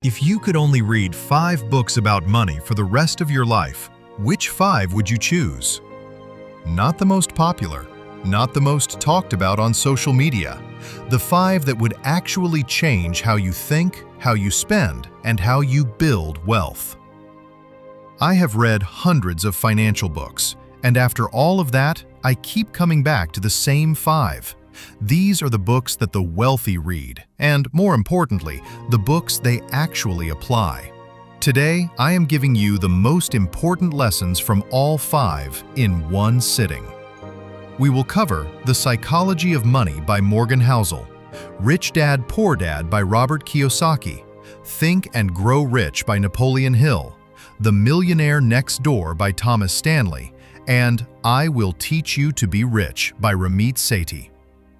If you could only read 5 books about money for the rest of your life, which 5 would you choose? Not the most popular, not the most talked about on social media. The 5 that would actually change how you think, how you spend, and how you build wealth. I have read hundreds of financial books, and after all of that, I keep coming back to the same 5. These are the books that the wealthy read, and more importantly, the books they actually apply. Today, I am giving you the most important lessons from all 5 in one sitting. We will cover The Psychology of Money by Morgan Housel, Rich Dad, Poor Dad by Robert Kiyosaki, Think and Grow Rich by Napoleon Hill, The Millionaire Next Door by Thomas Stanley, and I Will Teach You to Be Rich by Ramit Sethi.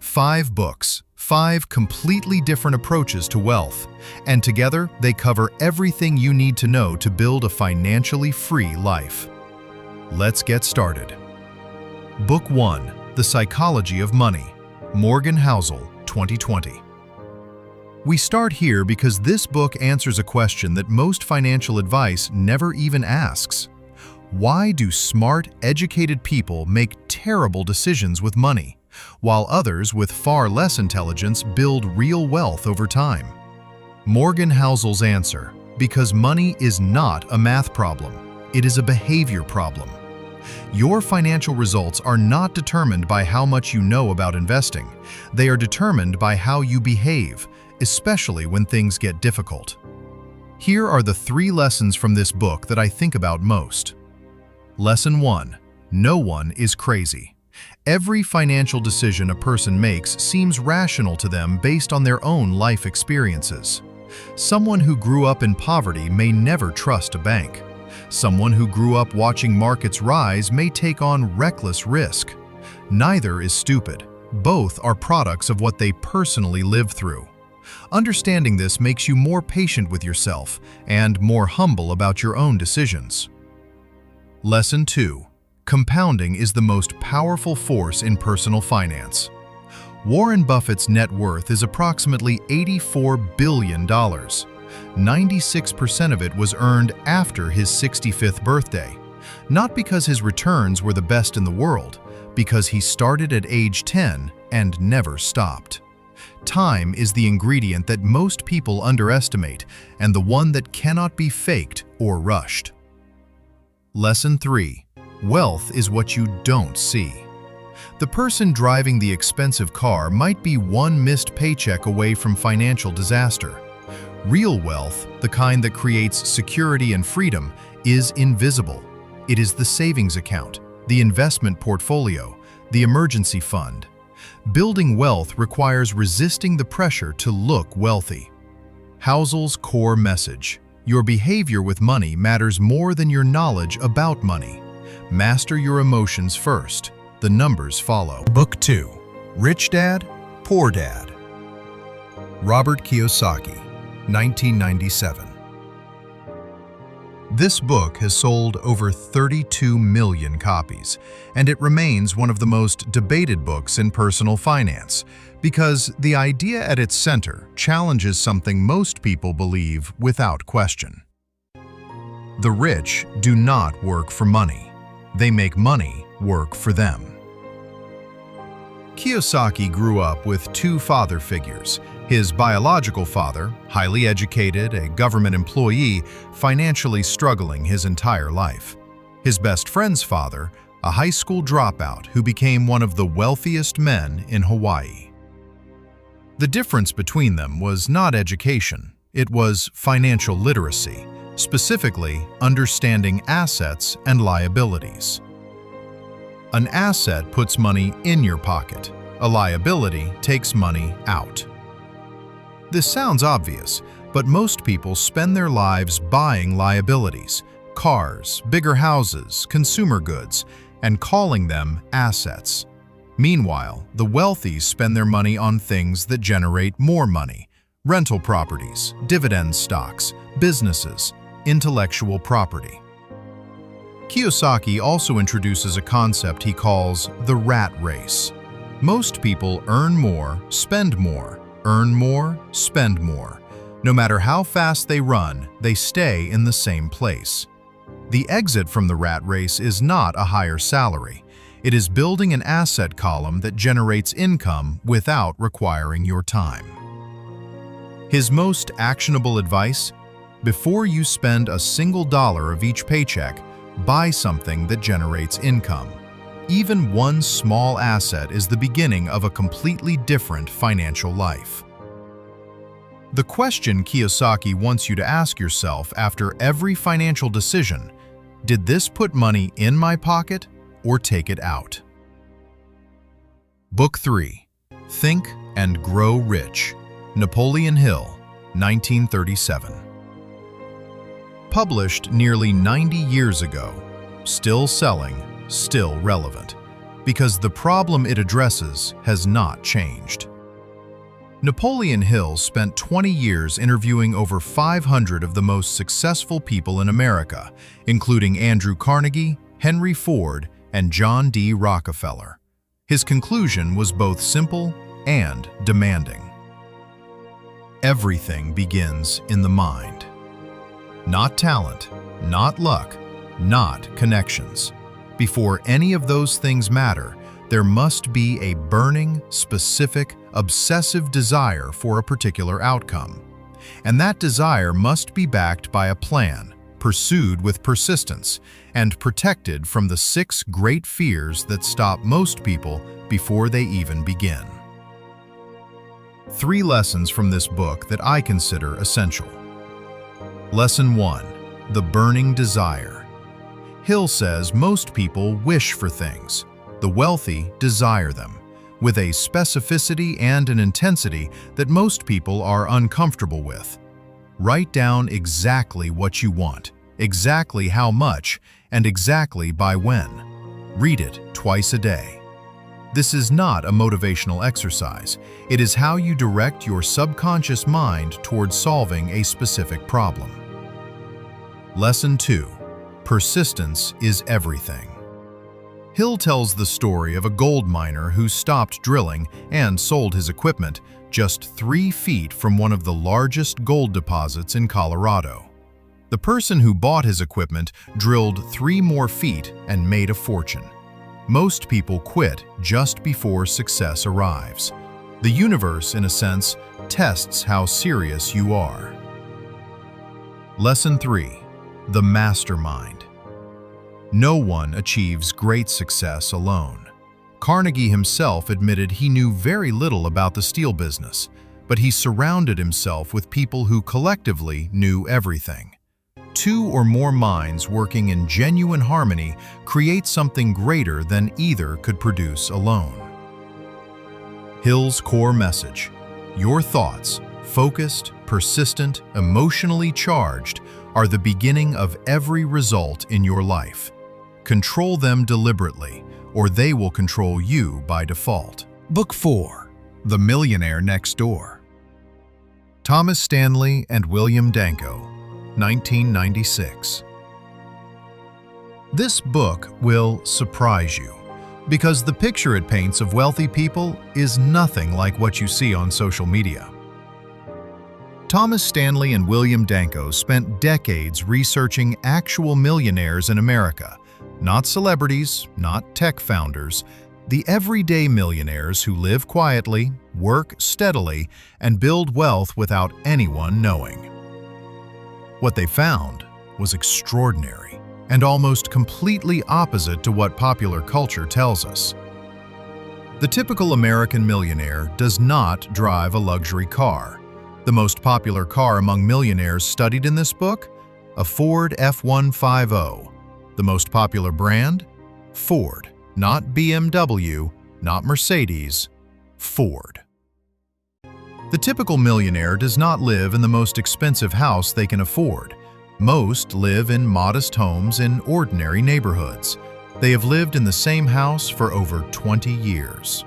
5 books, 5 completely different approaches to wealth, and together they cover everything you need to know to build a financially free life. Let's get started. Book 1, The Psychology of Money, Morgan Housel, 2020. We start here because this book answers a question that most financial advice never even asks. Why do smart, educated people make terrible decisions with money, while others with far less intelligence build real wealth over time? Morgan Housel's answer: because money is not a math problem, it is a behavior problem. Your financial results are not determined by how much you know about investing. They are determined by how you behave, especially when things get difficult. Here are the 3 lessons from this book that I think about most. Lesson 1. No one is crazy. Every financial decision a person makes seems rational to them based on their own life experiences. Someone who grew up in poverty may never trust a bank. Someone who grew up watching markets rise may take on reckless risk. Neither is stupid. Both are products of what they personally lived through. Understanding this makes you more patient with yourself and more humble about your own decisions. Lesson 2. Compounding is the most powerful force in personal finance. Warren Buffett's net worth is approximately $84 billion. 96% of it was earned after his 65th birthday. Not because his returns were the best in the world, because he started at age 10 and never stopped. Time is the ingredient that most people underestimate and the one that cannot be faked or rushed. Lesson 3. Wealth is what you don't see. The person driving the expensive car might be one missed paycheck away from financial disaster. Real wealth, the kind that creates security and freedom, is invisible. It is the savings account, the investment portfolio, the emergency fund. Building wealth requires resisting the pressure to look wealthy. Housel's core message: your behavior with money matters more than your knowledge about money. Master your emotions first. The numbers follow. Book 2, Rich Dad, Poor Dad. Robert Kiyosaki, 1997. This book has sold over 32 million copies, and it remains one of the most debated books in personal finance because the idea at its center challenges something most people believe without question. The rich do not work for money. They make money work for them. Kiyosaki grew up with 2 father figures. His biological father, highly educated, a government employee, financially struggling his entire life. His best friend's father, a high school dropout who became one of the wealthiest men in Hawaii. The difference between them was not education, it was financial literacy, specifically understanding assets and liabilities. An asset puts money in your pocket. A liability takes money out. This sounds obvious, but most people spend their lives buying liabilities, cars, bigger houses, consumer goods, and calling them assets. Meanwhile, the wealthy spend their money on things that generate more money: rental properties, dividend stocks, businesses, intellectual property. Kiyosaki also introduces a concept he calls the rat race. Most people earn more, spend more, earn more, spend more. No matter how fast they run, they stay in the same place. The exit from the rat race is not a higher salary. It is building an asset column that generates income without requiring your time. His most actionable advice: before you spend a single dollar of each paycheck, buy something that generates income. Even one small asset is the beginning of a completely different financial life. The question Kiyosaki wants you to ask yourself after every financial decision: did this put money in my pocket or take it out? Book 3. Think and Grow Rich. Napoleon Hill, 1937. Published nearly 90 years ago, still selling, still relevant, because the problem it addresses has not changed. Napoleon Hill spent 20 years interviewing over 500 of the most successful people in America, including Andrew Carnegie, Henry Ford, and John D. Rockefeller. His conclusion was both simple and demanding. Everything begins in the mind. Not talent, not luck, not connections. Before any of those things matter, there must be a burning, specific, obsessive desire for a particular outcome. And that desire must be backed by a plan, pursued with persistence, and protected from the 6 great fears that stop most people before they even begin. 3 lessons from this book that I consider essential. Lesson 1. The burning desire. Hill says most people wish for things. The wealthy desire them, with a specificity and an intensity that most people are uncomfortable with. Write down exactly what you want, exactly how much, and exactly by when. Read it twice a day. This is not a motivational exercise. It is how you direct your subconscious mind towards solving a specific problem. Lesson 2. Persistence is everything. Hill tells the story of a gold miner who stopped drilling and sold his equipment just 3 feet from one of the largest gold deposits in Colorado. The person who bought his equipment drilled 3 more feet and made a fortune. Most people quit just before success arrives. The universe, in a sense, tests how serious you are. Lesson 3. The mastermind. No one achieves great success alone. Carnegie himself admitted he knew very little about the steel business, but he surrounded himself with people who collectively knew everything. 2 or more minds working in genuine harmony create something greater than either could produce alone. Hill's core message: your thoughts, focused, persistent, emotionally charged, are the beginning of every result in your life. Control them deliberately, or they will control you by default. Book 4. The Millionaire Next Door. Thomas Stanley and William Danko, 1996. This book will surprise you, because the picture it paints of wealthy people is nothing like what you see on social media. Thomas Stanley and William Danko spent decades researching actual millionaires in America, not celebrities, not tech founders, the everyday millionaires who live quietly, work steadily, and build wealth without anyone knowing. What they found was extraordinary and almost completely opposite to what popular culture tells us. The typical American millionaire does not drive a luxury car. The most popular car among millionaires studied in this book? A Ford F-150. The most popular brand? Ford, not BMW, not Mercedes, Ford. The typical millionaire does not live in the most expensive house they can afford. Most live in modest homes in ordinary neighborhoods. They have lived in the same house for over 20 years.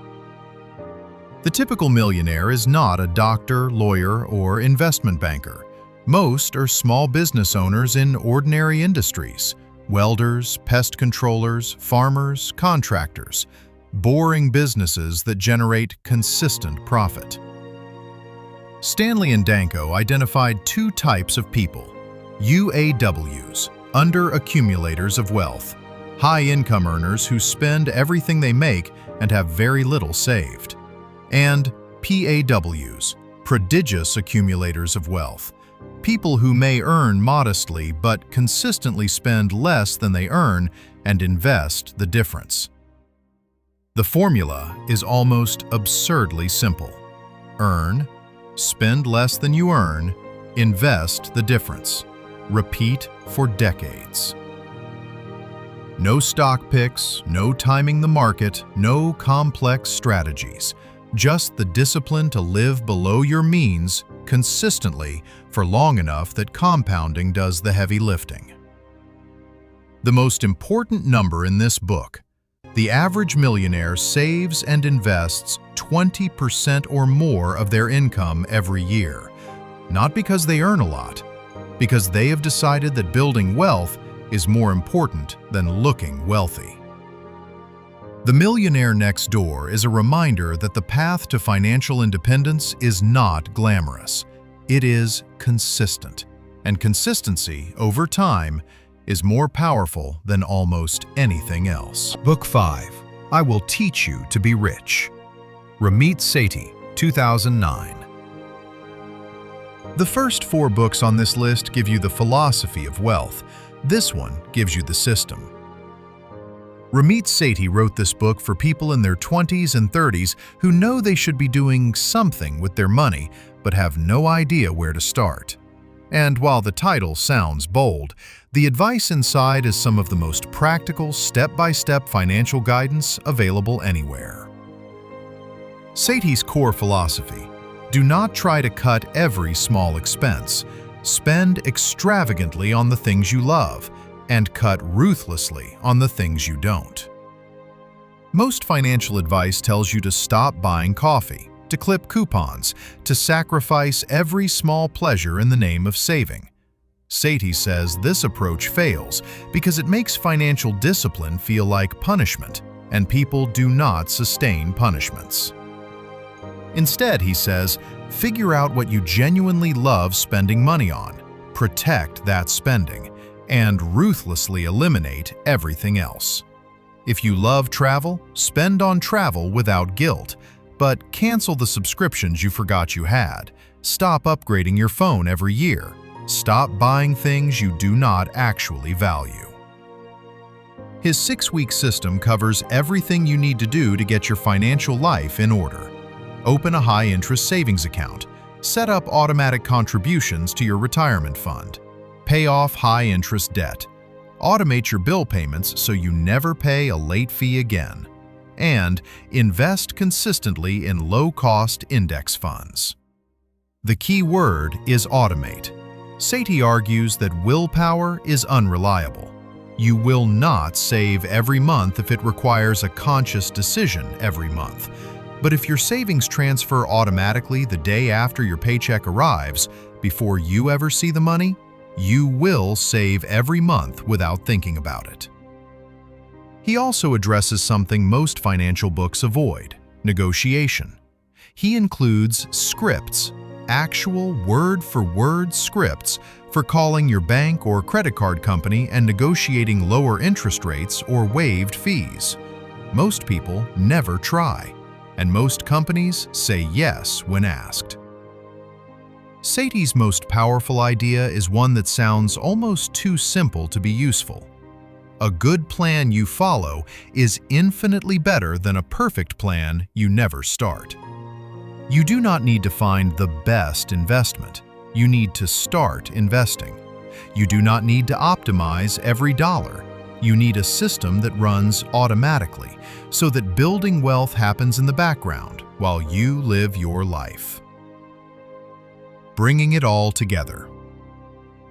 The typical millionaire is not a doctor, lawyer, or investment banker. Most are small business owners in ordinary industries: welders, pest controllers, farmers, contractors. Boring businesses that generate consistent profit. Stanley and Danko identified two types of people: UAWs, under-accumulators of wealth, high-income earners who spend everything they make and have very little saved, and PAWs, prodigious accumulators of wealth, people who may earn modestly but consistently spend less than they earn and invest the difference. The formula is almost absurdly simple. Earn, spend less than you earn, invest the difference. Repeat for decades. No stock picks, no timing the market, no complex strategies. Just the discipline to live below your means consistently for long enough that compounding does the heavy lifting. The most important number in this book: the average millionaire saves and invests 20% or more of their income every year. Not because they earn a lot, because they have decided that building wealth is more important than looking wealthy. The Millionaire Next Door is a reminder that the path to financial independence is not glamorous. It is consistent, and consistency over time is more powerful than almost anything else. Book 5, I Will Teach You to Be Rich. Ramit Sethi, 2009. The first 4 books on this list give you the philosophy of wealth. This one gives you the system. Ramit Sethi wrote this book for people in their 20s and 30s who know they should be doing something with their money but have no idea where to start. And while the title sounds bold, the advice inside is some of the most practical, step-by-step financial guidance available anywhere. Sethi's core philosophy: do not try to cut every small expense. Spend extravagantly on the things you love, and cut ruthlessly on the things you don't. Most financial advice tells you to stop buying coffee, to clip coupons, to sacrifice every small pleasure in the name of saving. Sethi says this approach fails because it makes financial discipline feel like punishment, and people do not sustain punishments. Instead, he says, figure out what you genuinely love spending money on, protect that spending, and ruthlessly eliminate everything else. If you love travel, spend on travel without guilt, but cancel the subscriptions you forgot you had. Stop upgrading your phone every year. Stop buying things you do not actually value. His 6-week system covers everything you need to do to get your financial life in order. Open a high-interest savings account. Set up automatic contributions to your retirement fund. Pay off high-interest debt. Automate your bill payments so you never pay a late fee again. And invest consistently in low-cost index funds. The key word is automate. Sethi argues that willpower is unreliable. You will not save every month if it requires a conscious decision every month. But if your savings transfer automatically the day after your paycheck arrives, before you ever see the money, you will save every month without thinking about it. He also addresses something most financial books avoid: negotiation. He includes scripts, actual word-for-word scripts for calling your bank or credit card company and negotiating lower interest rates or waived fees. Most people never try, and most companies say yes when asked. Sethi's most powerful idea is one that sounds almost too simple to be useful. A good plan you follow is infinitely better than a perfect plan you never start. You do not need to find the best investment. You need to start investing. You do not need to optimize every dollar. You need a system that runs automatically so that building wealth happens in the background while you live your life. Bringing it all together.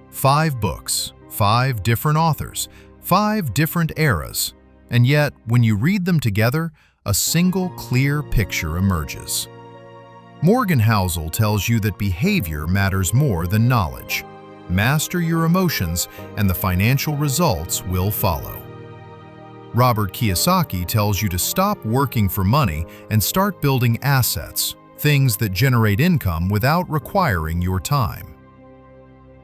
5 books, 5 different authors, 5 different eras, and yet when you read them together, a single clear picture emerges. Morgan Housel tells you that behavior matters more than knowledge. Master your emotions and the financial results will follow. Robert Kiyosaki tells you to stop working for money and start building assets things that generate income without requiring your time.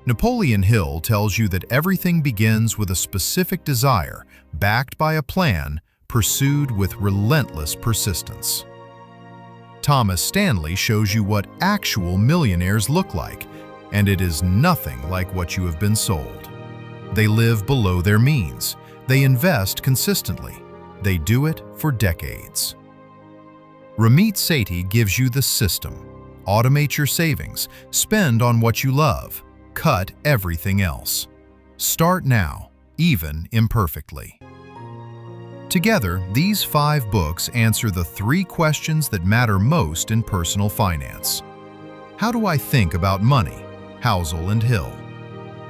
Napoleon Hill tells you that everything begins with a specific desire, backed by a plan, pursued with relentless persistence. Thomas Stanley shows you what actual millionaires look like, and it is nothing like what you have been sold. They live below their means. They invest consistently. They do it for decades. Ramit Sethi gives you the system. Automate your savings, spend on what you love, cut everything else. Start now, even imperfectly. Together, these 5 books answer the 3 questions that matter most in personal finance. How do I think about money? Housel and Hill.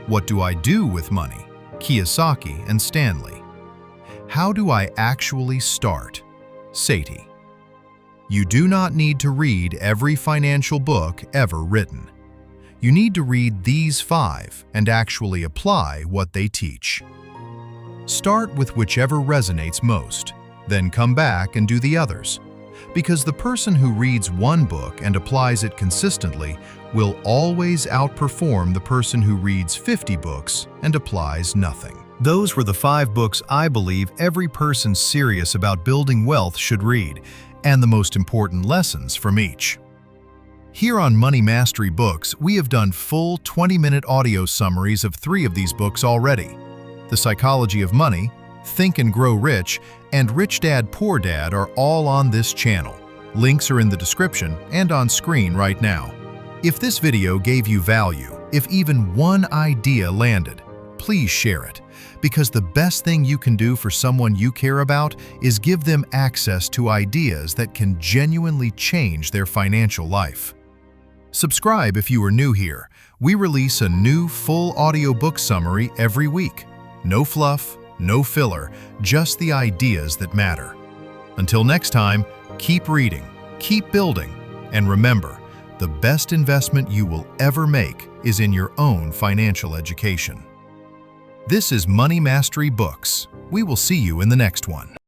What do I do with money? Kiyosaki and Stanley. How do I actually start? Sethi. You do not need to read every financial book ever written. You need to read these 5 and actually apply what they teach. Start with whichever resonates most, then come back and do the others. Because the person who reads one book and applies it consistently will always outperform the person who reads 50 books and applies nothing. Those were the 5 books I believe every person serious about building wealth should read, and the most important lessons from each. Here on Money Mastery Books, we have done full 20-minute audio summaries of 3 of these books already. The Psychology of Money, Think and Grow Rich, and Rich Dad Poor Dad are all on this channel. Links are in the description and on screen right now. If this video gave you value, if even one idea landed, please share it, because the best thing you can do for someone you care about is give them access to ideas that can genuinely change their financial life. Subscribe if you are new here. We release a new full audiobook summary every week. No fluff, no filler, just the ideas that matter. Until next time, keep reading, keep building, and remember, the best investment you will ever make is in your own financial education. This is Money Mastery Books. We will see you in the next one.